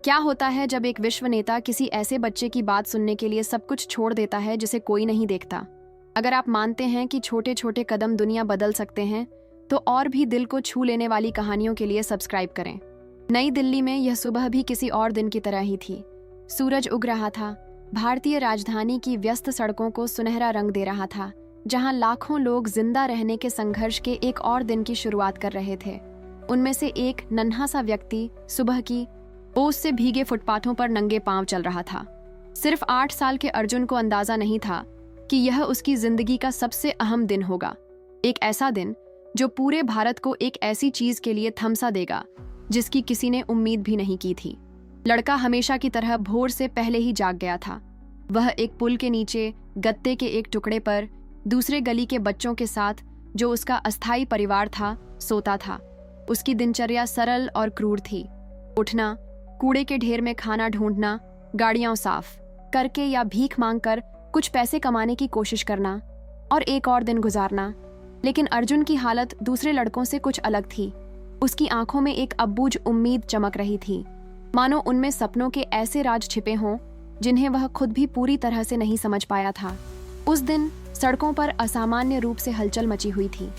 क्या होता है जब एक विश्व नेता किसी ऐसे बच्चे की बात सुनने के लिए सब कुछ छोड़ देता है जिसे कोई नहीं देखता। अगर आप मानते हैं कि छोटे छोटे कदम दुनिया बदल सकते हैं, तो और भी दिल को छू लेने वाली कहानियों के लिए सब्सक्राइब करें। नई दिल्ली में यह सुबह भी किसी और दिन की तरह ही थी। सूरज उग रहा था, भारतीय राजधानी की व्यस्त सड़कों को सुनहरा रंग दे रहा था, जहां लाखों लोग जिंदा रहने के संघर्ष के एक और दिन की शुरुआत कर रहे थे। उनमें से एक नन्हा सा व्यक्ति सुबह की ओस से भीगे फुटपाथों पर नंगे पांव चल रहा था। सिर्फ 8 साल के अर्जुन को अंदाजा नहीं था कि यह उसकी जिंदगी का सबसे अहम दिन होगा। एक ऐसा दिन जो पूरे भारत को एक ऐसी चीज के लिए थमसा देगा जिसकी किसी ने उम्मीद भी नहीं की थी। लड़का हमेशा की तरह भोर से पहले ही जाग गया था। वह एक पुल के नीचे गत्ते के एक टुकड़े पर दूसरे गली के बच्चों के साथ, जो उसका अस्थायी परिवार था, सोता था। उसकी दिनचर्या सरल और क्रूर थी। उठना, कूड़े के ढेर में खाना ढूंढना, गाड़ियां साफ करके या भीख मांगकर कुछ पैसे कमाने की कोशिश करना और एक और दिन गुजारना। लेकिन अर्जुन की हालत दूसरे लड़कों से कुछ अलग थी। उसकी आंखों में एक अब्बूझ उम्मीद चमक रही थी, मानो उनमें सपनों के ऐसे राज छिपे हों जिन्हें वह खुद भी पूरी तरह से नहीं समझ पाया था। उस दिन सड़कों पर असामान्य रूप से हलचल मची हुई थी।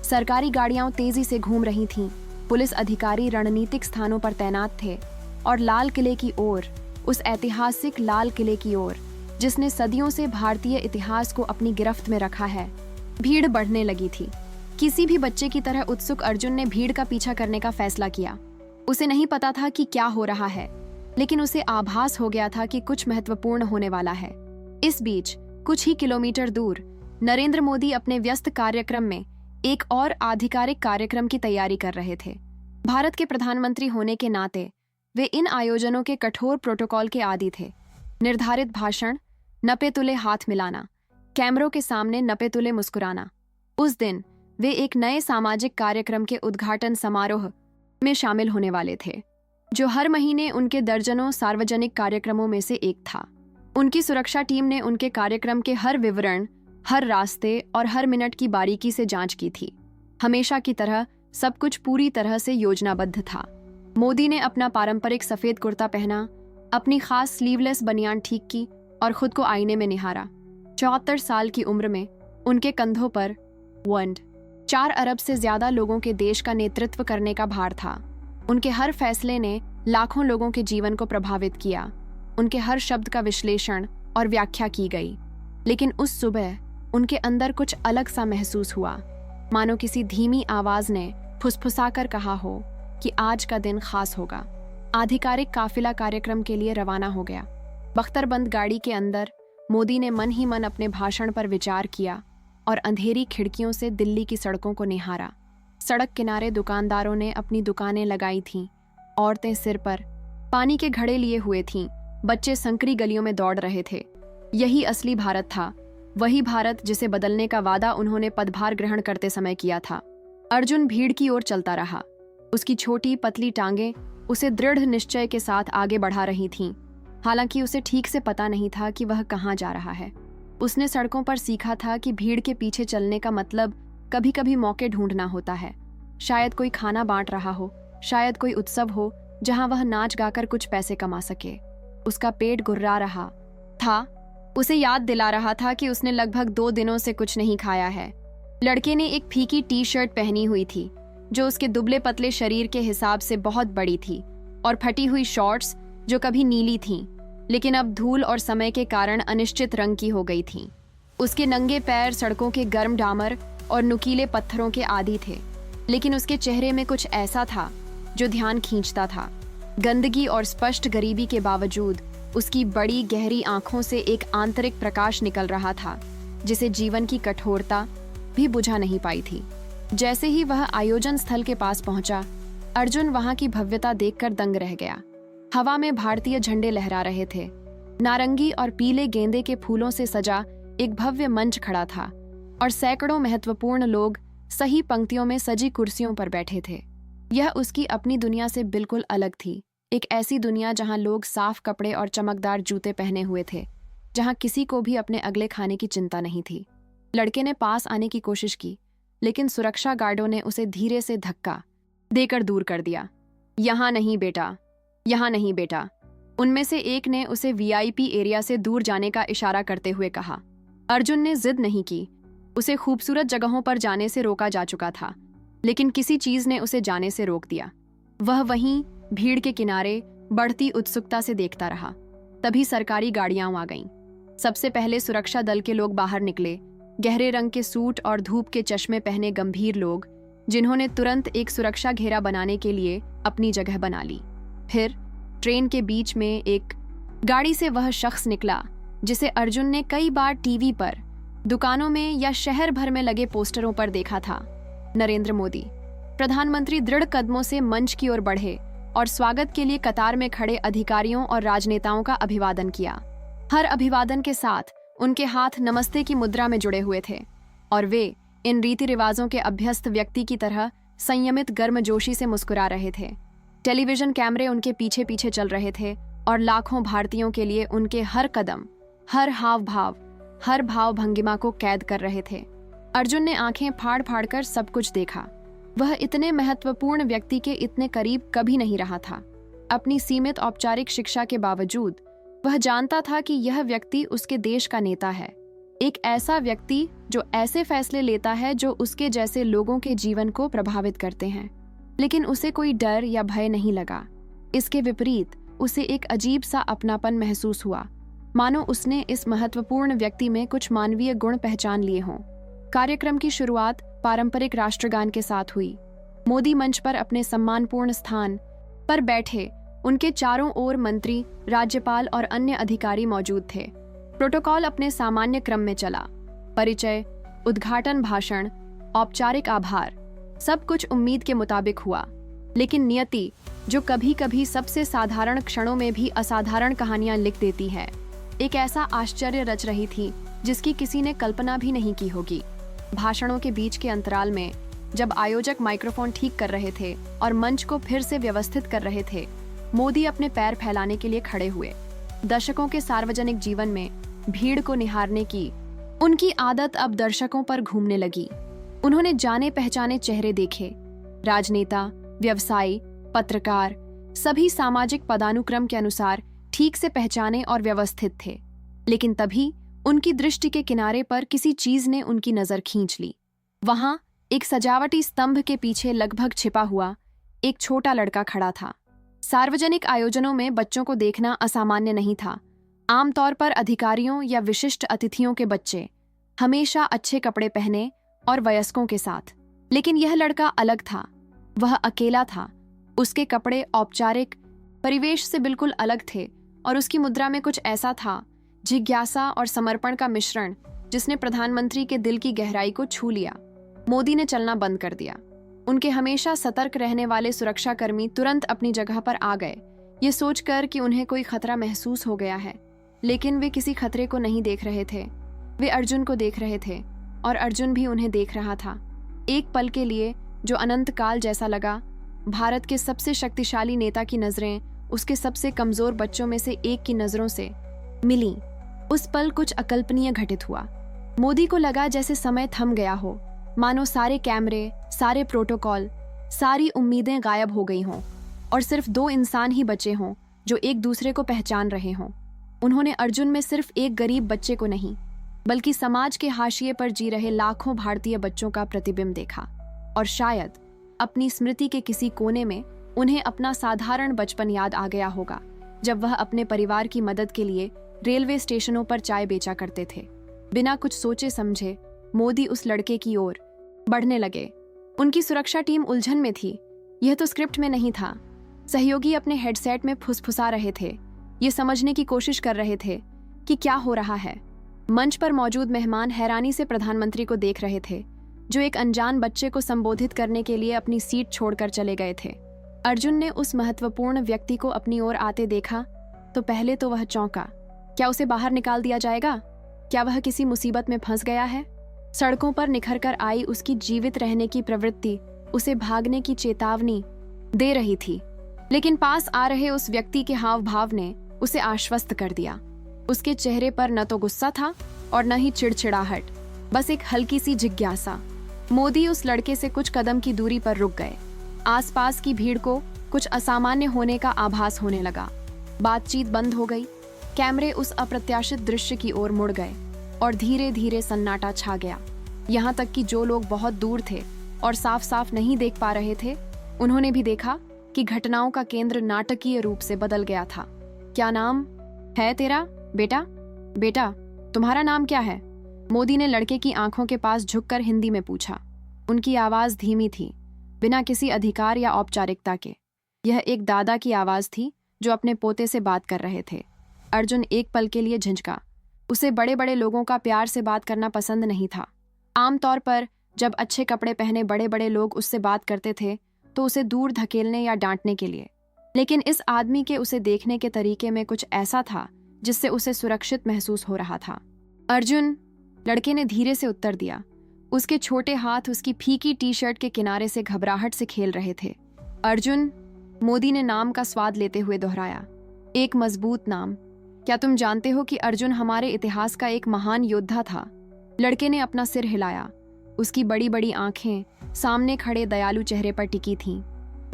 सरकारी गाड़ियां तेजी से घूम रही थीं, पुलिस अधिकारी रणनीतिक स्थानों पर तैनात थे और लाल किले की ओर, उस ऐतिहासिक लाल किले की ओर जिसने सदियों से भारतीय इतिहास को अपनी गिरफ्त में रखा है, भीड़ बढ़ने लगी थी। किसी भी बच्चे की तरह उत्सुक अर्जुन ने भीड़ का पीछा करने का फैसला किया। उसे नहीं पता था कि क्या हो रहा है, लेकिन उसे आभास हो गया था कि कुछ महत्वपूर्ण होने वाला है। इस बीच कुछ ही किलोमीटर दूर नरेंद्र मोदी अपने व्यस्त कार्यक्रम में एक और आधिकारिक कार्यक्रम की तैयारी कर रहे थे। भारत के प्रधानमंत्री होने के नाते वे इन आयोजनों के कठोर प्रोटोकॉल के आदी थे। निर्धारित भाषण, नपे तुले हाथ मिलाना, कैमरों के सामने नपे तुले मुस्कुराना। उस दिन वे एक नए सामाजिक कार्यक्रम के उद्घाटन समारोह में शामिल होने वाले थे, जो हर महीने उनके दर्जनों सार्वजनिक कार्यक्रमों में से एक था। उनकी सुरक्षा टीम ने उनके कार्यक्रम के हर विवरण, हर रास्ते और हर मिनट की बारीकी से जांच की थी। हमेशा की तरह सब कुछ पूरी तरह से योजनाबद्ध था। मोदी ने अपना पारंपरिक सफेद कुर्ता पहना, अपनी खास स्लीवलेस बनियान ठीक की और खुद को आईने में निहारा। 74 साल की उम्र में उनके कंधों पर 4 अरब से ज्यादा लोगों के देश का नेतृत्व करने का भार था। उनके हर फैसले ने लाखों लोगों के जीवन को प्रभावित किया। उनके हर शब्द का विश्लेषण और व्याख्या की गई। लेकिन उस सुबह उनके अंदर कुछ अलग सा महसूस हुआ, मानो किसी धीमी आवाज ने फुसफुसाकर कहा हो कि आज का दिन खास होगा। आधिकारिक काफिला कार्यक्रम के लिए रवाना हो गया। बख्तरबंद गाड़ी के अंदर मोदी ने मन ही मन अपने भाषण पर विचार किया और अंधेरी खिड़कियों से दिल्ली की सड़कों को निहारा। सड़क किनारे दुकानदारों ने अपनी दुकानें लगाई थीं, औरतें सिर पर पानी के घड़े लिए हुए थीं, बच्चे संकरी गलियों में दौड़ रहे थे। यही असली भारत था, वही भारत जिसे बदलने का वादा उन्होंने पदभार ग्रहण करते समय किया था। अर्जुन भीड़ की ओर चलता रहा। उसकी छोटी पतली टांगें उसे दृढ़ निश्चय के साथ आगे बढ़ा रही थीं, हालांकि उसे ठीक से पता नहीं था कि वह कहाँ जा रहा है। उसने सड़कों पर सीखा था कि भीड़ के पीछे चलने का मतलब कभी कभी मौके ढूंढना होता है। शायद कोई खाना बांट रहा हो, शायद कोई उत्सव हो जहां वह नाच गाकर कुछ पैसे कमा सके। उसका पेट गुर्रा रहा था, उसे याद दिला रहा था कि उसने लगभग 2 दिनों से कुछ नहीं खाया है। लड़के ने एक फीकी टी-शर्ट पहनी हुई थी जो उसके दुबले पतले शरीर के हिसाब से बहुत बड़ी थी, और फटी हुई शॉर्ट्स जो कभी नीली थीं, लेकिन अब धूल और समय के कारण अनिश्चित रंग की हो गई थीं। उसके नंगे पैर सड़कों के गर्म डामर और नुकीले पत्थरों के आदी थे, लेकिन उसके चेहरे में कुछ ऐसा था जो ध्यान खींचता था। गंदगी और स्पष्ट गरीबी के बावजूद उसकी बड़ी गहरी आंखों से एक आंतरिक प्रकाश निकल रहा था, जिसे जीवन की कठोरता भी बुझा नहीं पाई थी। जैसे ही वह आयोजन स्थल के पास पहुंचा, अर्जुन वहां की भव्यता देखकर दंग रह गया। हवा में भारतीय झंडे लहरा रहे थे। नारंगी और पीले गेंदे के फूलों से सजा एक भव्य मंच खड़ा था और सैकड़ों महत्वपूर्ण लोग सही पंक्तियों में सजी कुर्सियों पर बैठे थे। यह उसकी अपनी दुनिया से बिल्कुल अलग थी। एक ऐसी दुनिया जहां लोग साफ कपड़े और चमकदार जूते पहने हुए थे, जहां किसी को भी अपने अगले खाने की चिंता नहीं थी। लड़के ने पास आने की कोशिश की, लेकिन सुरक्षा गार्डों ने उसे धीरे से धक्का देकर दूर कर दिया। यहाँ नहीं बेटा, यहाँ नहीं बेटा। उनमें से एक ने उसे वीआईपी एरिया से दूर जाने का इशारा करते हुए कहा। अर्जुन ने जिद नहीं की। उसे खूबसूरत जगहों पर जाने से रोका जा चुका था, लेकिन किसी चीज ने उसे जाने से रोक दिया। वह वहीं भीड़ के किनारे बढ़ती उत्सुकता से देखता रहा। तभी सरकारी गाड़ियां आ गईं। सबसे पहले सुरक्षा दल के लोग बाहर निकले, गहरे रंग के सूट और धूप के चश्मे पहने गंभीर लोग, जिन्होंने तुरंत एक सुरक्षा घेरा बनाने के लिए अपनी जगह बना ली। फिर ट्रेन के बीच में एक गाड़ी से वह शख्स निकला जिसे अर्जुन ने कई बार टीवी पर, दुकानों में या शहर भर में लगे पोस्टरों पर देखा था। नरेंद्र मोदी। प्रधानमंत्री दृढ़ कदमों से मंच की ओर बढ़े और स्वागत के लिए कतार में खड़े अधिकारियों और राजनेताओं का अभिवादन किया। हर अभिवादन के साथ उनके हाथ नमस्ते की मुद्रा में जुड़े हुए थे और वे इन रीति रिवाजों के अभ्यस्त व्यक्ति की तरह संयमित गर्मजोशी से मुस्कुरा रहे थे। टेलीविजन कैमरे उनके पीछे पीछे चल रहे थे और लाखों भारतीयों के लिए उनके हर कदम, हर हाव भाव, हर भाव भंगिमा को कैद कर रहे थे। अर्जुन ने आंखें फाड़ फाड़ कर सब कुछ देखा। वह इतने महत्वपूर्ण व्यक्ति के इतने करीब कभी नहीं रहा था। अपनी सीमित औपचारिक शिक्षा के बावजूद वह जानता था कि यह व्यक्ति उसके देश का नेता है, एक ऐसा व्यक्ति जो ऐसे फैसले लेता है जो उसके जैसे लोगों के जीवन को प्रभावित करते हैं। लेकिन उसे कोई डर या भय नहीं लगा। इसके विपरीत उसे एक अजीब सा अपनापन महसूस हुआ, मानो उसने इस महत्वपूर्ण व्यक्ति में कुछ मानवीय गुण पहचान लिए हों। कार्यक्रम की शुरुआत पारंपरिक राष्ट्रगान के साथ हुई। मोदी मंच पर अपने सम्मानपूर्ण स्थान पर बैठे, उनके चारों ओर मंत्री, राज्यपाल और अन्य अधिकारी मौजूद थे। प्रोटोकॉल अपने सामान्य क्रम में चला। परिचय, उद्घाटन भाषण, औपचारिक आभार, सब कुछ उम्मीद के मुताबिक हुआ। लेकिन नियति, जो कभी कभी सबसे साधारण क्षणों में भी असाधारण कहानियां लिख देती है, एक ऐसा आश्चर्य रच रही थी जिसकी किसी ने कल्पना भी नहीं की होगी। भाषणों के बीच के अंतराल में जब आयोजक माइक्रोफोन ठीक कर रहे थे और मंच को फिर से व्यवस्थित कर रहे थे, मोदी अपने पैर फैलाने के लिए खड़े हुए। दशकों के सार्वजनिक जीवन में भीड़ को निहारने की उनकी आदत अब दर्शकों पर घूमने लगी। उन्होंने जाने पहचाने चेहरे देखे। राजनेता, व्यवसायी, पत्रकार, सभी सामाजिक पदानुक्रम के अनुसार ठीक से पहचाने और व्यवस्थित थे। लेकिन तभी उनकी दृष्टि के किनारे पर किसी चीज ने उनकी नजर खींच ली। वहां एक सजावटी स्तंभ के पीछे लगभग छिपा हुआ एक छोटा लड़का खड़ा था। सार्वजनिक आयोजनों में बच्चों को देखना असामान्य नहीं था। आमतौर पर अधिकारियों या विशिष्ट अतिथियों के बच्चे हमेशा अच्छे कपड़े पहने और वयस्कों के साथ, लेकिन यह लड़का अलग था। वह अकेला था। उसके कपड़े औपचारिक परिवेश से बिल्कुल अलग थे और उसकी मुद्रा में कुछ ऐसा था, जिज्ञासा और समर्पण का मिश्रण, जिसने प्रधानमंत्री के दिल की गहराई को छू लिया। मोदी ने चलना बंद कर दिया। उनके हमेशा सतर्क रहने वाले सुरक्षाकर्मी तुरंत अपनी जगह पर आ गए, ये सोचकर कि उन्हें कोई खतरा महसूस हो गया है। लेकिन वे किसी खतरे को नहीं देख रहे थे। वे अर्जुन को देख रहे थे और अर्जुन भी उन्हें देख रहा था। एक पल के लिए, जो अनंत काल जैसा लगा, भारत के सबसे शक्तिशाली नेता की नजरें उसके सबसे कमजोर बच्चों में से एक की नजरों से मिली। उस पल कुछ अकल्पनीय घटित हुआ। मोदी को लगा जैसे समय थम गया हो, मानो सारे कैमरे, सारे प्रोटोकॉल, सारी उम्मीदें गायब हो गई हों और सिर्फ दो इंसान ही बचे हों जो एक दूसरे को पहचान रहे हों। उन्होंने अर्जुन में सिर्फ एक गरीब बच्चे को नहीं, बल्कि समाज के हाशिए पर जी रहे लाखों भारतीय बच्चों का प्रतिबिंब देखा। और शायद अपनी स्मृति के किसी कोने में उन्हें अपना साधारण बचपन याद आ गया होगा, जब वह अपने परिवार की मदद के लिए रेलवे स्टेशनों पर चाय बेचा करते थे। बिना कुछ सोचे समझे मोदी उस लड़के की ओर बढ़ने लगे। उनकी सुरक्षा टीम उलझन में थी। यह तो स्क्रिप्ट में नहीं था। सहयोगी अपने हेडसेट में फुसफुसा रहे थे, ये समझने की कोशिश कर रहे थे कि क्या हो रहा है। मंच पर मौजूद मेहमान हैरानी से प्रधानमंत्री को देख रहे थे, जो एक अनजान बच्चे को संबोधित करने के लिए अपनी सीट छोड़कर चले गए थे। अर्जुन ने उस महत्वपूर्ण व्यक्ति को अपनी ओर आते देखा तो पहले तो वह चौंका। क्या उसे बाहर निकाल दिया जाएगा? क्या वह किसी मुसीबत में फंस गया है? सड़कों पर निखर कर आई उसकी जीवित रहने की प्रवृत्ति उसे भागने की चेतावनी दे रही थी। लेकिन पास आ रहे उस व्यक्ति के हाव भाव ने उसे आश्वस्त कर दिया। उसके चेहरे पर न तो गुस्सा था और न ही चिड़चिड़ाहट, बस एक हल्की सी जिज्ञासा। मोदी उस लड़के से कुछ कदम की दूरी पर रुक गए। आसपास की भीड़ को कुछ असामान्य होने का आभास होने लगा। बातचीत बंद हो गई। कैमरे उस अप्रत्याशित दृश्य की ओर मुड़ गए और धीरे धीरे सन्नाटा छा गया। यहाँ तक कि जो लोग बहुत दूर थे और साफ साफ नहीं देख पा रहे थे, उन्होंने भी देखा कि घटनाओं का केंद्र नाटकीय रूप से बदल गया था। क्या नाम है तेरा, बेटा? बेटा, तुम्हारा नाम क्या है? मोदी ने लड़के की आंखों के पास झुककर हिंदी में पूछा। उनकी आवाज धीमी थी, बिना किसी अधिकार या औपचारिकता के। यह एक दादा की आवाज थी जो अपने पोते से बात कर रहे थे। अर्जुन एक पल के लिए झिझका। उसे बड़े बड़े लोगों का प्यार से बात करना पसंद नहीं था। आमतौर पर जब अच्छे कपड़े पहने बड़े बड़े लोग उससे बात करते थे तो उसे दूर धकेलने या डांटने के लिए। लेकिन इस आदमी के उसे देखने के तरीके में कुछ ऐसा था जिससे उसे सुरक्षित महसूस हो रहा था। अर्जुन, लड़के ने धीरे से उत्तर दिया। उसके छोटे हाथ उसकी फीकी टी शर्ट के किनारे से घबराहट से खेल रहे थे। अर्जुन, मोदी ने नाम का स्वाद लेते हुए दोहराया। एक मजबूत नाम। क्या तुम जानते हो कि अर्जुन हमारे इतिहास का एक महान योद्धा था? लड़के ने अपना सिर हिलाया। उसकी बड़ी बड़ी आंखें सामने खड़े दयालु चेहरे पर टिकी थीं।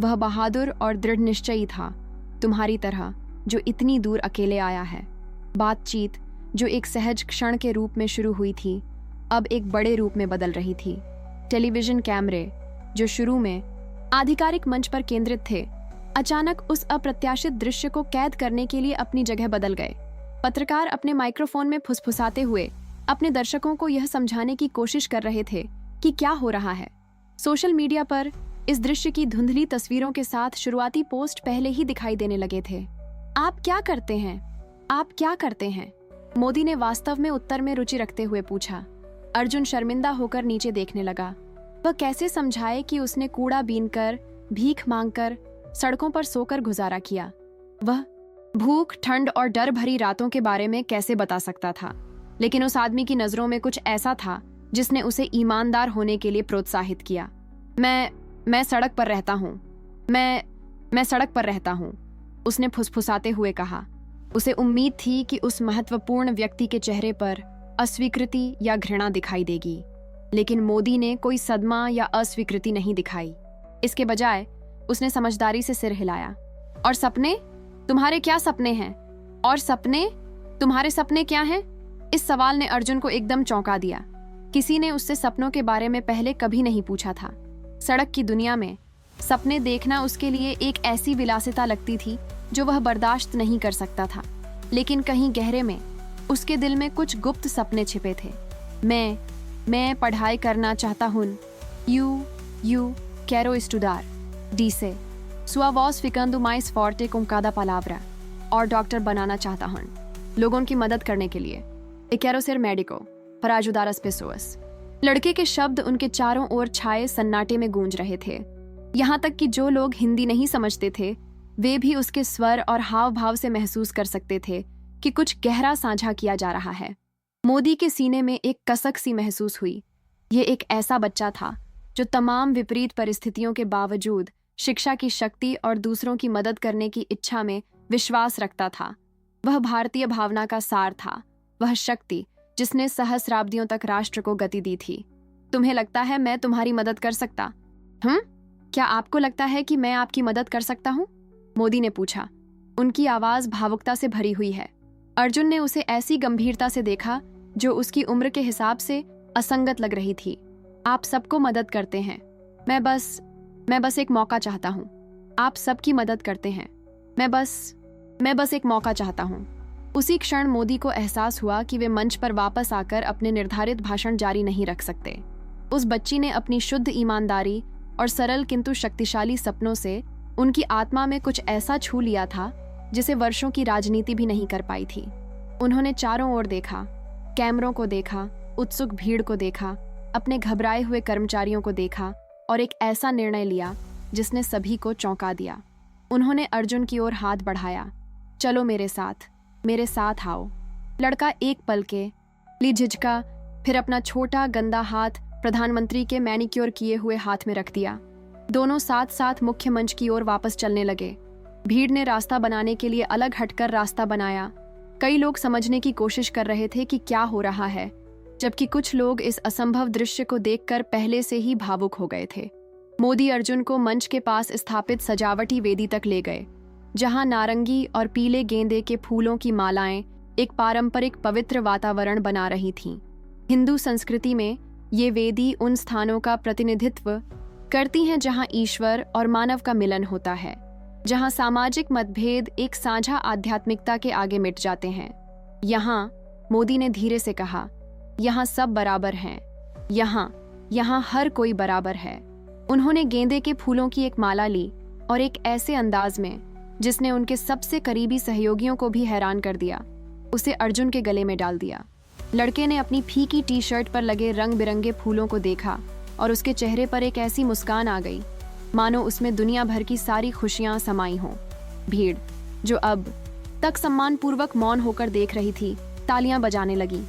वह बहादुर और दृढ़ निश्चयी था, तुम्हारी तरह, जो इतनी दूर अकेले आया है। बातचीत जो एक सहज क्षण के रूप में शुरू हुई थी, अब एक बड़े रूप में बदल रही थी। टेलीविजन कैमरे, जो शुरू में आधिकारिक मंच पर केंद्रित थे, अचानक उस अप्रत्याशित दृश्य को कैद करने के लिए अपनी जगह बदल गए। पत्रकार अपने माइक्रोफोन में फुसफुसाते हुए अपने दर्शकों को यह समझाने की कोशिश कर रहे थे कि क्या हो रहा है। सोशल मीडिया पर इस दृश्य की धुंधली तस्वीरों के साथ शुरुआती पोस्ट पहले ही दिखाई देने लगे थे। आप क्या करते हैं? आप क्या करते हैं? मोदी ने वास्तव में उत्तर में रुचि रखते हुए पूछा। अर्जुन शर्मिंदा होकर नीचे देखने लगा। वह कैसे समझाए कि उसने कूड़ा बीनकर, भीख मांगकर, सड़कों पर सोकर गुजारा किया। वह भूख, ठंड और डर भरी रातों के बारे में कैसे बता सकता था? लेकिन उस आदमी की नजरों में कुछ ऐसा था जिसने उसे ईमानदार होने के लिए प्रोत्साहित किया। मैं सड़क पर रहता हूँ। मैं सड़क पर रहता हूँ, उसने फुसफुसाते हुए कहा। उसे उम्मीद थी कि उस महत्वपूर्ण व्यक्ति के चेहरे पर अस्वीकृति या घृणा दिखाई देगी, लेकिन मोदी ने कोई सदमा या अस्वीकृति नहीं दिखाई। इसके बजाय उसने समझदारी से सिर हिलाया। और सपने? तुम्हारे क्या सपने हैं? और सपने? तुम्हारे सपने क्या हैं? इस सवाल ने अर्जुन को एकदम चौंका दिया। किसी ने उससे सपनों के बारे में पहले कभी नहीं पूछा था। सड़क की दुनिया में सपने देखना उसके लिए एक ऐसी विलासिता लगती थी जो वह बर्दाश्त नहीं कर सकता था। लेकिन कहीं गहरे में उसके दिल में कुछ गुप्त सपने छिपे थे। मैं पढ़ाई करना चाहता हूँ। You quiero estudiar. Dice, sua voz ficando mais forte con cada palabra. और डॉक्टर बनाना चाहता हूँ, लोगों की मदद करने के लिए। quiero ser médico para ayudar as pessoas. लड़के के शब्द उनके चारों ओर छाए सन्नाटे में गूंज रहे थे। यहाँ तक कि जो लोग हिंदी नहीं समझते थे, वे भी उसके स्वर और हाव भाव से महसूस कर सकते थे कि कुछ गहरा साझा किया जा रहा है। मोदी के सीने में एक कसक सी महसूस हुई। ये एक ऐसा बच्चा था जो तमाम विपरीत परिस्थितियों के बावजूद शिक्षा की शक्ति और दूसरों की मदद करने की इच्छा में विश्वास रखता था। वह भारतीय भावना का सार था, वह शक्ति जिसने सहस्राब्दियों तक राष्ट्र को गति दी थी। तुम्हें लगता है मैं तुम्हारी मदद कर सकता? क्या आपको लगता है कि मैं आपकी मदद कर सकता हूँ? मोदी ने पूछा। उनकी आवाज भावुकता से भरी हुई है। अर्जुन ने उसे ऐसी गंभीरता से देखा जो उसकी उम्र के हिसाब से असंगत लग रही थी। आप सबको मदद करते हैं। मैं बस एक मौका चाहता हूँ। आप सबकी मदद करते हैं। मैं बस एक मौका चाहता हूँ। उसी क्षण मोदी को एहसास हुआ कि वे मंच पर वापस आकर अपने निर्धारित भाषण जारी नहीं रख सकते। उस बच्ची ने अपनी शुद्ध ईमानदारी और सरल किंतु शक्तिशाली सपनों से उनकी आत्मा में कुछ ऐसा छू लिया था जिसे वर्षों की राजनीति भी नहीं कर पाई थी। उन्होंने चारों ओर देखा, कैमरों को देखा, उत्सुक भीड़ को देखा, अपने घबराए हुए कर्मचारियों को देखा और एक ऐसा निर्णय लिया जिसने सभी को चौंका दिया। उन्होंने अर्जुन की ओर हाथ बढ़ाया। चलो मेरे साथ आओ। लड़का एक पल के लिए झिझका, फिर अपना छोटा गंदा हाथ प्रधानमंत्री के मैनिक्योर किए हुए हाथ में रख दिया। दोनों साथ साथ मुख्य मंच की ओर वापस चलने लगे। भीड़ ने रास्ता बनाने के लिए अलग हटकर रास्ता बनाया। कई लोग समझने की कोशिश कर रहे थे कि क्या हो रहा है, जबकि कुछ लोग इस असंभव दृश्य को देखकर पहले से ही भावुक हो गए थे। मोदी अर्जुन को मंच के पास स्थापित सजावटी वेदी तक ले गए, जहां नारंगी और पीले गेंदे के फूलों की मालाएं एक पारंपरिक पवित्र वातावरण बना रही थीं। हिंदू संस्कृति में ये वेदी उन स्थानों का प्रतिनिधित्व करती हैं जहां ईश्वर और मानव का मिलन होता है, जहां सामाजिक मतभेद एक साझा आध्यात्मिकता के आगे मिट जाते हैं। यहाँ, मोदी ने धीरे से कहा, यहाँ सब बराबर हैं, यहाँ हर कोई बराबर है। उन्होंने गेंदे के फूलों की एक माला ली और एक ऐसे अंदाज में जिसने उनके सबसे करीबी सहयोगियों को भी हैरान कर दिया, उसे अर्जुन के गले में डाल दिया। लड़के ने अपनी फीकी टी शर्ट पर लगे रंग बिरंगे फूलों को देखा और उसके चेहरे पर एक ऐसी मुस्कान आ गई मानो उसमें दुनिया भर की सारी खुशियां समाई हों। भीड़, जो अब तक सम्मानपूर्वक मौन होकर देख रही थी, तालियां बजाने लगी।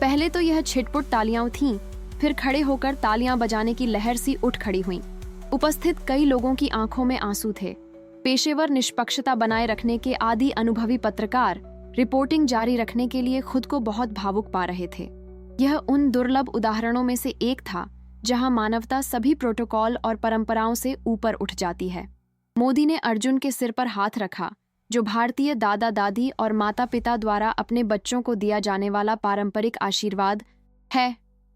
पहले तो यह छिटपुट तालियां थीं, फिर खड़े होकर तालियां बजाने की लहर सी उठ खड़ी हुई। उपस्थित कई लोगों की आंखों में आंसू थे। पेशेवर निष्पक्षता बनाए रखने के आदि अनुभवी पत्रकार रिपोर्टिंग जारी रखने के लिए खुद को बहुत भावुक पा रहे थे। यह उन दुर्लभ उदाहरणों में से एक था जहां मानवता सभी प्रोटोकॉल और परंपराओं से ऊपर उठ जाती है। मोदी ने अर्जुन के सिर पर हाथ रखा, जो भारतीय दादा दादी और माता पिता द्वारा अपने बच्चों को दिया जाने वाला पारंपरिक आशीर्वाद है।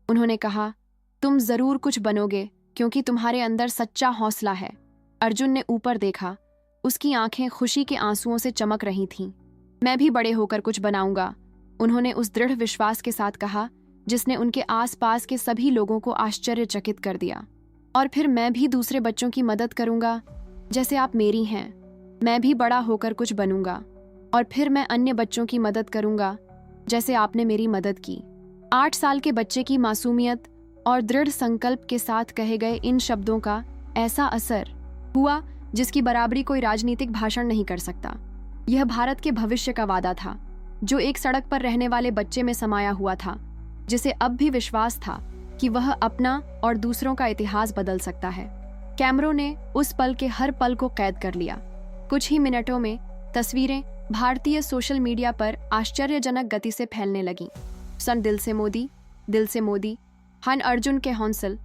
उन्होंने कहा, तुम जरूर कुछ बनोगे क्योंकि तुम्हारे अंदर सच्चा हौसला है। अर्जुन ने ऊपर देखा, उसकी आंखें खुशी के आंसुओं से चमक रही थीं। मैं भी बड़े होकर कुछ बनाऊंगा, उन्होंने उस दृढ़ विश्वास के साथ कहा जिसने उनके आसपास के सभी लोगों को आश्चर्यचकित कर दिया। और फिर मैं भी दूसरे बच्चों की मदद करूंगा, जैसे आप मेरी हैं। मैं भी बड़ा होकर कुछ बनूंगा और फिर मैं अन्य बच्चों की मदद करूंगा, जैसे आपने मेरी मदद की। 8 साल के बच्चे की मासूमियत और दृढ़ संकल्प के साथ कहे गए इन शब्दों का ऐसा असर हुआ जिसकी बराबरी कोई राजनीतिक भाषण नहीं कर सकता। यह भारत के भविष्य का वादा था, जो एक सड़क पर रहने वाले बच्चे में समाया हुआ था, जिसे अब भी विश्वास था कि वह अपना और दूसरों का इतिहास बदल सकता है। कैमरों ने उस पल के हर पल को कैद कर लिया। कुछ ही मिनटों में तस्वीरें भारतीय सोशल मीडिया पर आश्चर्यजनक गति से फैलने लगीं। सन दिल से मोदी, हन अर्जुन के हौंसल,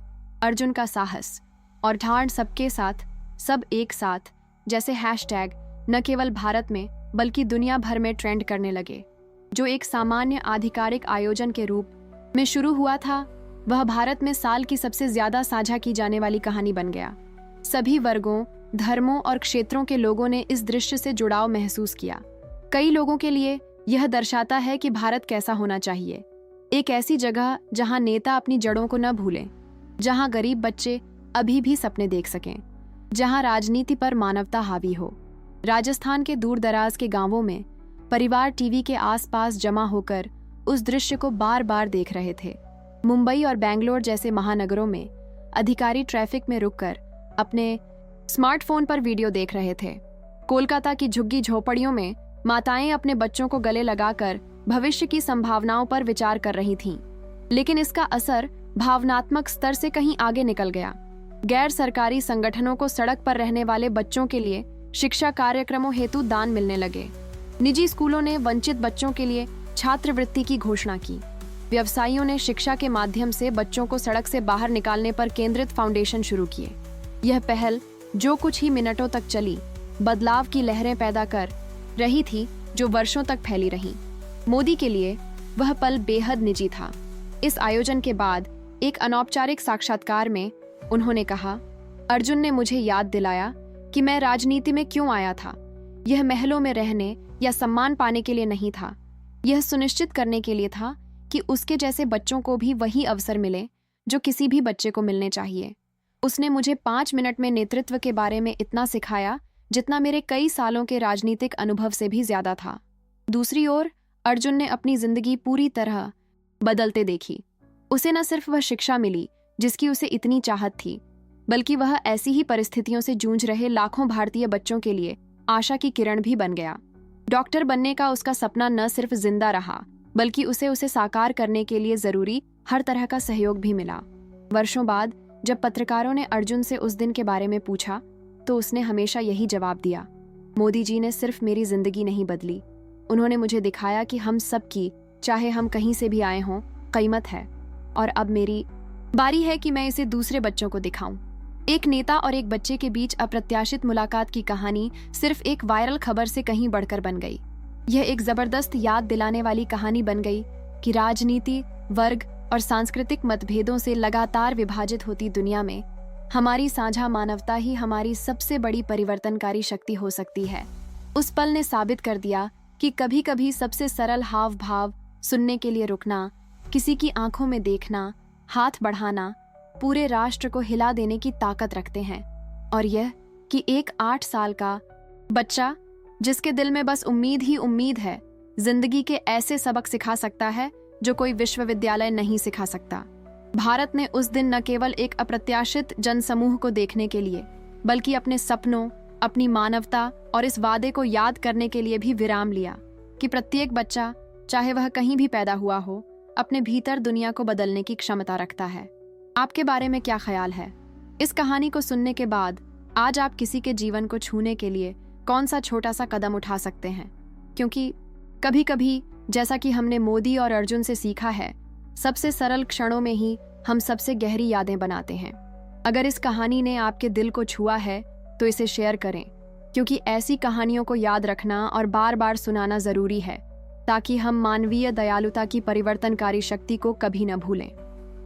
अर्जुन का साहस और ठाण सबके साथ, सब एक साथ जैसे हैशटैग न केवल भारत में बल्कि दुनिया भर में ट्रेंड करने लगे। जो एक सामान्य आधिकारिक आयोजन के रूप में शुरू हुआ था, वह भारत में साल की सबसे ज्यादा साझा की जाने वाली कहानी बन गया। सभी वर्गों, धर्मों और क्षेत्रों के लोगों ने इस दृश्य से जुड़ाव महसूस किया। कई लोगों के लिए यह दर्शाता है कि भारत कैसा होना चाहिए, एक ऐसी जगह जहां नेता अपनी जड़ों को न भूलें, जहां गरीब बच्चे अभी भी सपने देख सकें, जहां राजनीति पर मानवता हावी हो। राजस्थान के दूर दराज के गांवों में परिवार टीवी के आसपास जमा होकर उस दृश्य को बार बार देख रहे थे। मुंबई और बेंगलोर जैसे महानगरों में अधिकारी ट्रैफिक में रुककर अपने स्मार्टफोन पर वीडियो देख रहे थे। कोलकाता की झुग्गी झोपड़ियों में माताएं अपने बच्चों को गले लगाकर भविष्य की संभावनाओं पर विचार कर रही थीं। लेकिन इसका असर भावनात्मक स्तर से कहीं आगे निकल गया। गैर सरकारी संगठनों को सड़क पर रहने वाले बच्चों के लिए शिक्षा कार्यक्रमों हेतु दान मिलने लगे। निजी स्कूलों ने वंचित बच्चों के लिए छात्रवृत्ति की घोषणा की। व्यवसायियों ने शिक्षा के माध्यम से बच्चों को सड़क से बाहर निकालने पर केंद्रित फाउंडेशन शुरू किए। यह पहल, जो कुछ ही मिनटों तक चली, बदलाव की लहरें पैदा कर रही थी जो वर्षों तक फैली रहीं। मोदी के लिए वह पल बेहद निजी था। इस आयोजन के बाद एक अनौपचारिक साक्षात्कार में उन्होंने कहा, अर्जुन ने मुझे याद दिलाया कि मैं राजनीति में क्यों आया था। यह महलों में रहने या सम्मान पाने के लिए नहीं था। यह सुनिश्चित करने के लिए था कि उसके जैसे बच्चों को भी वही अवसर मिले जो किसी भी बच्चे को मिलने चाहिए। उसने मुझे 5 मिनट में नेतृत्व के बारे में इतना सिखाया जितना मेरे कई सालों के राजनीतिक अनुभव से भी ज्यादा था। दूसरी ओर अर्जुन ने अपनी जिंदगी पूरी तरह बदलते देखी। उसे न सिर्फ वह शिक्षा मिली जिसकी उसे इतनी चाहत थी, बल्कि वह ऐसी ही परिस्थितियों से जूझ रहे लाखों भारतीय बच्चों के लिए आशा की किरण भी बन गया। डॉक्टर बनने का उसका सपना न सिर्फ जिंदा रहा, बल्कि उसे साकार करने के लिए जरूरी हर तरह का सहयोग भी मिला। वर्षों बाद जब पत्रकारों ने अर्जुन से उस दिन के बारे में पूछा, तो उसने हमेशा यही जवाब दिया, मोदी जी ने सिर्फ मेरी जिंदगी नहीं बदली, उन्होंने मुझे दिखाया कि हम सब की, चाहे हम कहीं से भी आए हों, कीमत है। और अब मेरी बारी है कि मैं इसे दूसरे बच्चों को दिखाऊं। एक नेता और एक बच्चे के बीच अप्रत्याशित मुलाकात की कहानी सिर्फ एक वायरल खबर से कहीं बढ़कर बन गई। यह एक जबरदस्त याद दिलाने वाली कहानी बन गई कि राजनीति, वर्ग और सांस्कृतिक मतभेदों से लगातार विभाजित होती दुनिया में हमारी साझा मानवता ही हमारी सबसे बड़ी परिवर्तनकारी शक्ति हो सकती है। उस पल ने साबित कर दिया कि कभी कभी सबसे सरल हाव भाव, सुनने के लिए रुकना, किसी की आंखों में देखना, हाथ बढ़ाना पूरे राष्ट्र को हिला देने की ताकत रखते हैं। और यह कि एक 8 साल का बच्चा जिसके दिल में बस उम्मीद ही उम्मीद है, जिंदगी के ऐसे सबक सिखा सकता है जो कोई विश्वविद्यालय नहीं सिखा सकता। भारत ने उस दिन न केवल एक अप्रत्याशित जनसमूह को देखने के लिए, बल्कि अपने सपनों, अपनी मानवता और इस वादे को याद करने के लिए भी विराम लिया कि प्रत्येक बच्चा, चाहे वह कहीं भी पैदा हुआ हो, अपने भीतर दुनिया को बदलने की क्षमता रखता है। आपके बारे में क्या ख्याल है? इस कहानी को सुनने के बाद आज आप किसी के जीवन को छूने के लिए कौन सा छोटा सा कदम उठा सकते हैं? क्योंकि कभी कभी, जैसा कि हमने मोदी और अर्जुन से सीखा है, सबसे सरल क्षणों में ही हम सबसे गहरी यादें बनाते हैं। अगर इस कहानी ने आपके दिल को छुआ है तो इसे शेयर करें, क्योंकि ऐसी कहानियों को याद रखना और बार बार सुनाना जरूरी है ताकि हम मानवीय दयालुता की परिवर्तनकारी शक्ति को कभी न भूलें।